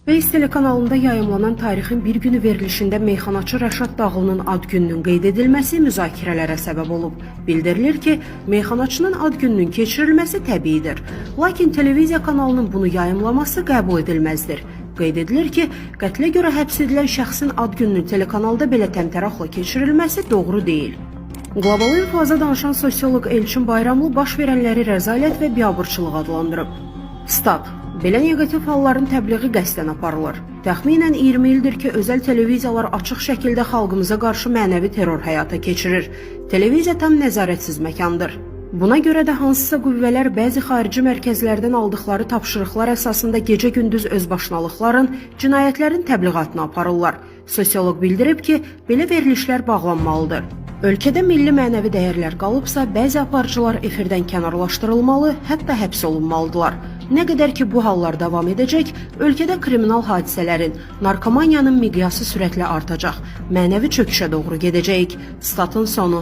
Beys telekanalında yayımlanan tarixin bir günü verilişində meyxanaçı Rəşad Dağlının ad gününün qeyd edilməsi müzakirələrə səbəb olub. Bildirilir ki, meyxanaçının ad gününün keçirilməsi təbiidir. Lakin televiziya kanalının bunu yayımlaması qəbul edilməzdir. Qeyd edilir ki, qətlə görə həbs edilən şəxsin ad gününün telekanalda belə təmtəraqla keçirilməsi doğru deyil. Qlobal infoza danışan sosioloq Elçin Bayramlı baş verənləri rəzalət və biabırçılıq adlandırıb. Stat. Belə negativ halların təbliği qəsdən aparılır. Təxminən 20 ildir ki, özəl televiziyalar açıq şəkildə xalqımıza qarşı mənəvi terror həyata keçirir. Televiziya tam nəzarətsiz məkandır. Buna görə də hansısa qüvvələr bəzi xarici mərkəzlərdən aldıqları tapşırıqlar əsasında gecə-gündüz özbaşınalıqların, cinayətlərin təbliğatını aparırlar. Sosioloq bildirib ki, belə verilişlər bağlanmalıdır. Ölkədə milli mənəvi dəyərlər qalıbsa, bəzi aparıcılar efirdən kənarlaşdırılmalı, hətta həbs olunmalıdırlar. Nə qədər ki, bu hallar davam edəcək, ölkədə kriminal hadisələrin, narkomaniyanın miqyası sürətlə artacaq, mənəvi çöküşə doğru gedəcəyik. Statın sonu.